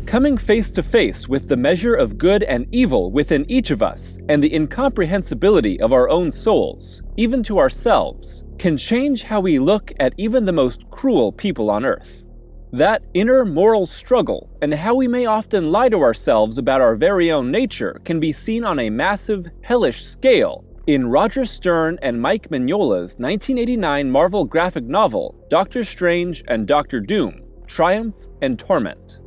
Coming face to face with the measure of good and evil within each of us and the incomprehensibility of our own souls, even to ourselves, can change how we look at even the most cruel people on earth. That inner moral struggle and how we may often lie to ourselves about our very own nature can be seen on a massive, hellish scale in Roger Stern and Mike Mignola's 1989 Marvel graphic novel Doctor Strange and Doctor Doom, Triumph and Torment.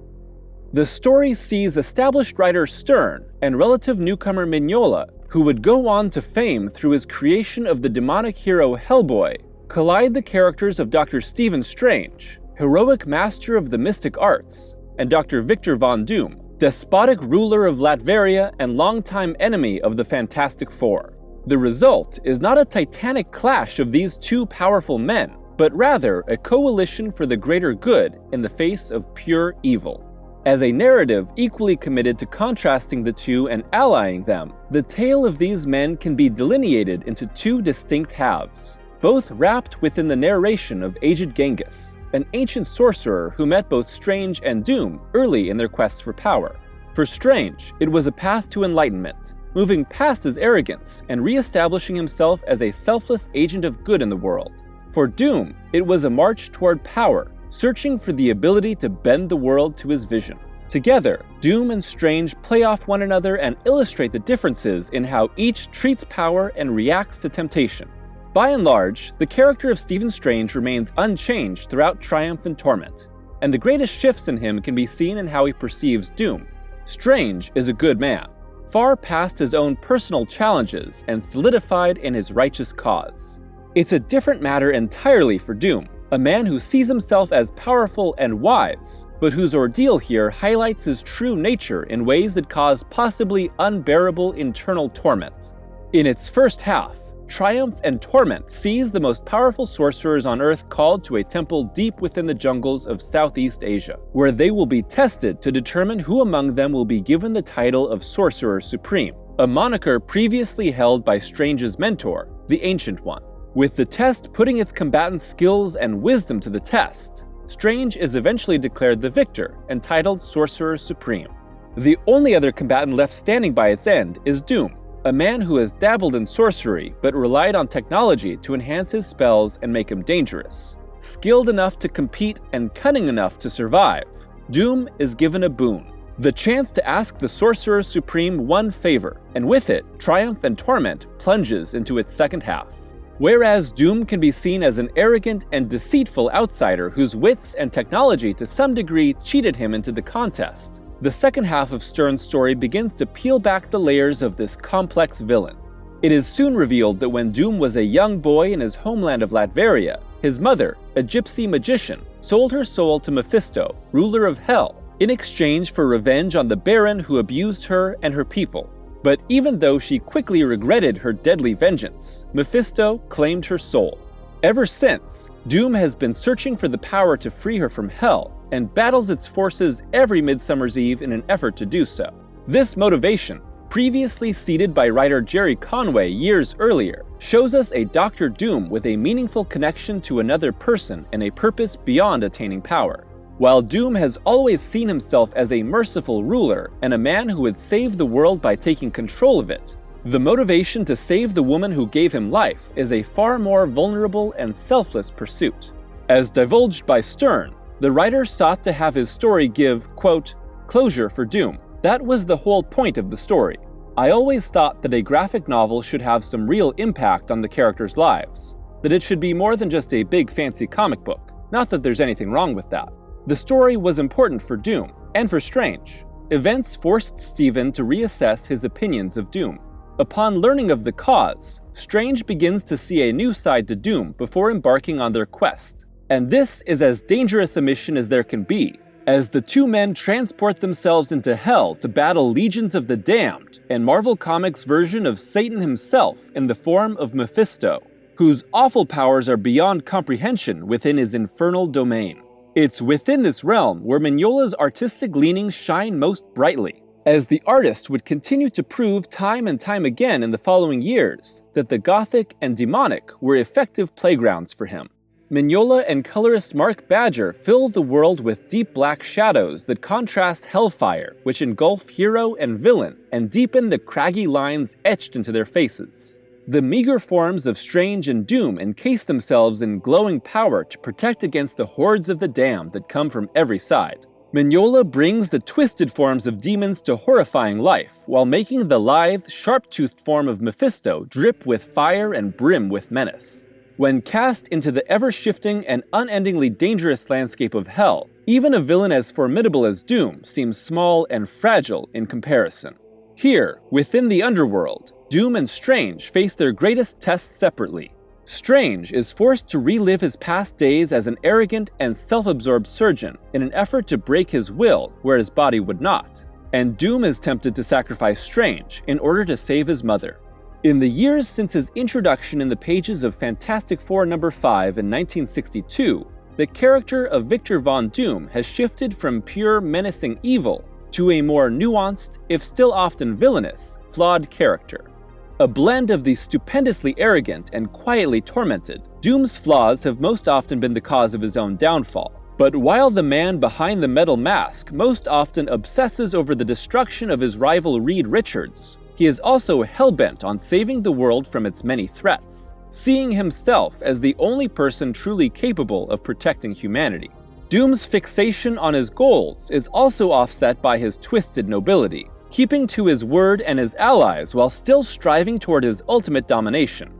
The story sees established writer Stern and relative newcomer Mignola, who would go on to fame through his creation of the demonic hero Hellboy, collide the characters of Dr. Stephen Strange, heroic master of the mystic arts, and Dr. Victor Von Doom, despotic ruler of Latveria and longtime enemy of the Fantastic Four. The result is not a titanic clash of these two powerful men, but rather a coalition for the greater good in the face of pure evil. As a narrative equally committed to contrasting the two and allying them, the tale of these men can be delineated into two distinct halves, both wrapped within the narration of aged Genghis, an ancient sorcerer who met both Strange and Doom early in their quest for power. For Strange, it was a path to enlightenment, moving past his arrogance and re-establishing himself as a selfless agent of good in the world. For Doom, it was a march toward power, searching for the ability to bend the world to his vision. Together, Doom and Strange play off one another and illustrate the differences in how each treats power and reacts to temptation. By and large, the character of Stephen Strange remains unchanged throughout Triumph and Torment, and the greatest shifts in him can be seen in how he perceives Doom. Strange is a good man, far past his own personal challenges and solidified in his righteous cause. It's a different matter entirely for Doom, a man who sees himself as powerful and wise, but whose ordeal here highlights his true nature in ways that cause possibly unbearable internal torment. In its first half, Triumph and Torment sees the most powerful sorcerers on Earth called to a temple deep within the jungles of Southeast Asia, where they will be tested to determine who among them will be given the title of Sorcerer Supreme, a moniker previously held by Strange's mentor, the Ancient One. With the test putting its combatant's skills and wisdom to the test, Strange is eventually declared the victor and titled Sorcerer Supreme. The only other combatant left standing by its end is Doom, a man who has dabbled in sorcery but relied on technology to enhance his spells and make him dangerous. Skilled enough to compete and cunning enough to survive, Doom is given a boon, the chance to ask the Sorcerer Supreme one favor, and with it, Triumph and Torment plunges into its second half. Whereas Doom can be seen as an arrogant and deceitful outsider whose wits and technology to some degree cheated him into the contest, the second half of Stern's story begins to peel back the layers of this complex villain. It is soon revealed that when Doom was a young boy in his homeland of Latveria, his mother, a gypsy magician, sold her soul to Mephisto, ruler of Hell, in exchange for revenge on the Baron who abused her and her people. But even though she quickly regretted her deadly vengeance, Mephisto claimed her soul. Ever since, Doom has been searching for the power to free her from Hell, and battles its forces every Midsummer's Eve in an effort to do so. This motivation, previously seeded by writer Jerry Conway years earlier, shows us a Dr. Doom with a meaningful connection to another person and a purpose beyond attaining power. While Doom has always seen himself as a merciful ruler and a man who would save the world by taking control of it, the motivation to save the woman who gave him life is a far more vulnerable and selfless pursuit. As divulged by Stern, the writer sought to have his story give, quote, closure for Doom. That was the whole point of the story. I always thought that a graphic novel should have some real impact on the characters' lives, that it should be more than just a big fancy comic book. Not that there's anything wrong with that. The story was important for Doom, and for Strange. Events forced Stephen to reassess his opinions of Doom. Upon learning of the cause, Strange begins to see a new side to Doom before embarking on their quest. And this is as dangerous a mission as there can be, as the two men transport themselves into Hell to battle legions of the damned and Marvel Comics' version of Satan himself in the form of Mephisto, whose awful powers are beyond comprehension within his infernal domain. It's within this realm where Mignola's artistic leanings shine most brightly, as the artist would continue to prove time and time again in the following years that the Gothic and demonic were effective playgrounds for him. Mignola and colorist Mark Badger fill the world with deep black shadows that contrast hellfire, which engulf hero and villain and deepen the craggy lines etched into their faces. The meager forms of Strange and Doom encase themselves in glowing power to protect against the hordes of the damned that come from every side. Mignola brings the twisted forms of demons to horrifying life, while making the lithe, sharp-toothed form of Mephisto drip with fire and brim with menace. When cast into the ever-shifting and unendingly dangerous landscape of hell, even a villain as formidable as Doom seems small and fragile in comparison. Here, within the underworld, Doom and Strange face their greatest tests separately. Strange is forced to relive his past days as an arrogant and self-absorbed surgeon in an effort to break his will where his body would not, and Doom is tempted to sacrifice Strange in order to save his mother. In the years since his introduction in the pages of Fantastic Four number 5 in 1962, the character of Victor Von Doom has shifted from pure menacing evil to a more nuanced, if still often villainous, flawed character. A blend of the stupendously arrogant and quietly tormented, Doom's flaws have most often been the cause of his own downfall. But while the man behind the metal mask most often obsesses over the destruction of his rival Reed Richards, he is also hell-bent on saving the world from its many threats, seeing himself as the only person truly capable of protecting humanity. Doom's fixation on his goals is also offset by his twisted nobility, keeping to his word and his allies while still striving toward his ultimate domination.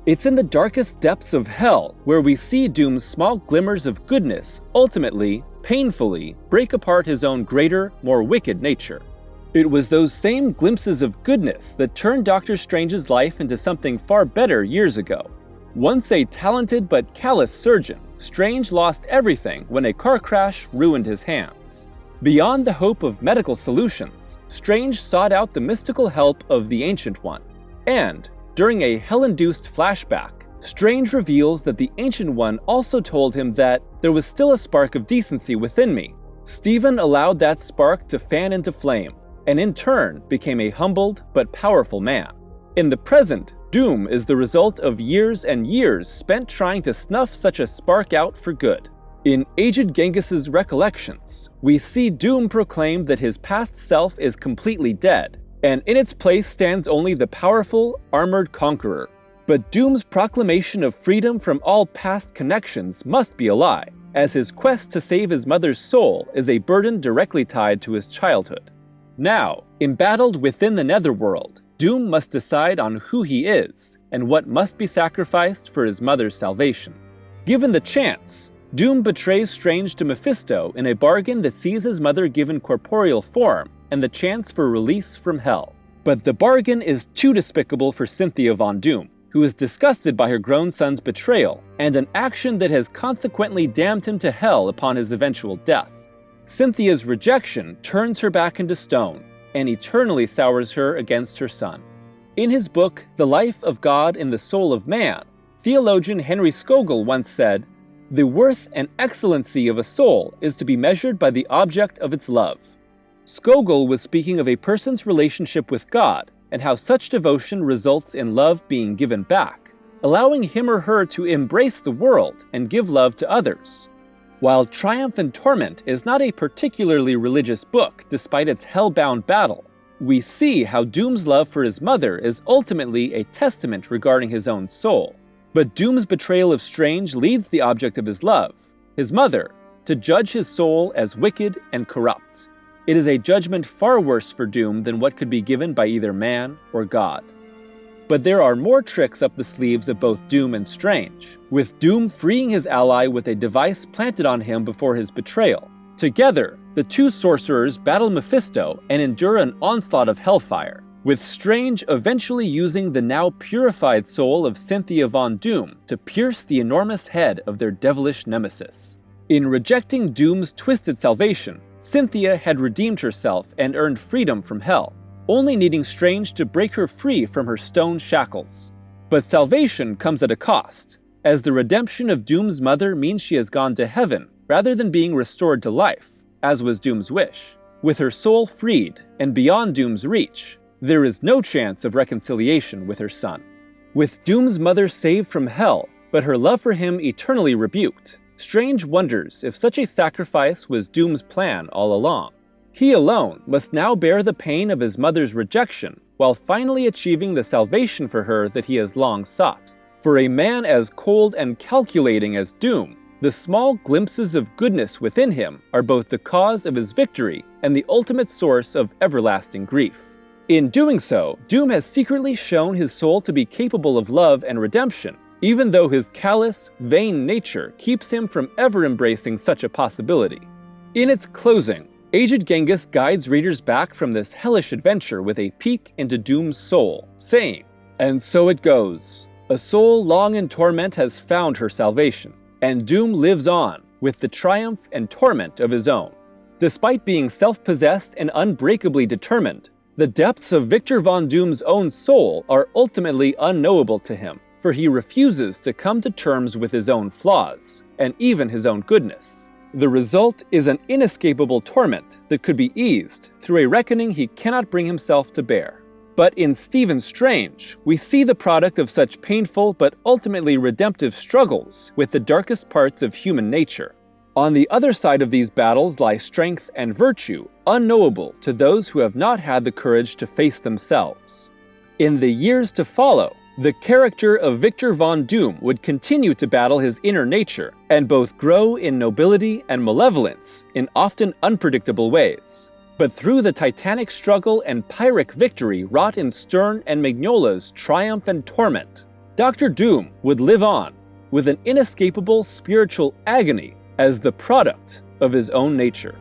It's in the darkest depths of hell where we see Doom's small glimmers of goodness ultimately, painfully, break apart his own greater, more wicked nature. It was those same glimpses of goodness that turned Doctor Strange's life into something far better years ago. Once a talented but callous surgeon, Strange lost everything when a car crash ruined his hands. Beyond the hope of medical solutions, Strange sought out the mystical help of the Ancient One. And, during a hell-induced flashback, Strange reveals that the Ancient One also told him that there was still a spark of decency within me. Stephen allowed that spark to fan into flame, and in turn became a humbled but powerful man. In the present, Doom is the result of years and years spent trying to snuff such a spark out for good. In Aged Genghis's recollections, we see Doom proclaim that his past self is completely dead, and in its place stands only the powerful, armored conqueror. But Doom's proclamation of freedom from all past connections must be a lie, as his quest to save his mother's soul is a burden directly tied to his childhood. Now, embattled within the netherworld, Doom must decide on who he is and what must be sacrificed for his mother's salvation. Given the chance, Doom betrays Strange to Mephisto in a bargain that sees his mother given corporeal form and the chance for release from hell. But the bargain is too despicable for Cynthia Von Doom, who is disgusted by her grown son's betrayal and an action that has consequently damned him to hell upon his eventual death. Cynthia's rejection turns her back into stone and eternally sours her against her son. In his book, The Life of God in the Soul of Man, theologian Henry Skogel once said, "The worth and excellency of a soul is to be measured by the object of its love." Skogel was speaking of a person's relationship with God and how such devotion results in love being given back, allowing him or her to embrace the world and give love to others. While Triumph and Torment is not a particularly religious book despite its hell-bound battle, we see how Doom's love for his mother is ultimately a testament regarding his own soul. But Doom's betrayal of Strange leads the object of his love, his mother, to judge his soul as wicked and corrupt. It is a judgment far worse for Doom than what could be given by either man or God. But there are more tricks up the sleeves of both Doom and Strange, with Doom freeing his ally with a device planted on him before his betrayal. Together, the two sorcerers battle Mephisto and endure an onslaught of hellfire, with Strange eventually using the now purified soul of Cynthia Von Doom to pierce the enormous head of their devilish nemesis. In rejecting Doom's twisted salvation, Cynthia had redeemed herself and earned freedom from hell, only needing Strange to break her free from her stone shackles. But salvation comes at a cost, as the redemption of Doom's mother means she has gone to heaven rather than being restored to life, as was Doom's wish. With her soul freed and beyond Doom's reach, there is no chance of reconciliation with her son. With Doom's mother saved from hell, but her love for him eternally rebuked. Strange wonders if such a sacrifice was Doom's plan all along. He alone must now bear the pain of his mother's rejection, while finally achieving the salvation for her that he has long sought. For a man as cold and calculating as Doom, the small glimpses of goodness within him are both the cause of his victory and the ultimate source of everlasting grief. In doing so, Doom has secretly shown his soul to be capable of love and redemption, even though his callous, vain nature keeps him from ever embracing such a possibility. In its closing, Aged Genghis guides readers back from this hellish adventure with a peek into Doom's soul, saying, "And so it goes. A soul long in torment has found her salvation, and Doom lives on, with the triumph and torment of his own." Despite being self-possessed and unbreakably determined, the depths of Victor Von Doom's own soul are ultimately unknowable to him, for he refuses to come to terms with his own flaws, and even his own goodness. The result is an inescapable torment that could be eased through a reckoning he cannot bring himself to bear. But in Stephen Strange, we see the product of such painful but ultimately redemptive struggles with the darkest parts of human nature. On the other side of these battles lie strength and virtue, unknowable to those who have not had the courage to face themselves. In the years to follow, the character of Victor Von Doom would continue to battle his inner nature, and both grow in nobility and malevolence in often unpredictable ways. But through the titanic struggle and Pyrrhic victory wrought in Stern and Mignola's triumph and torment, Dr. Doom would live on, with an inescapable spiritual agony as the product of his own nature.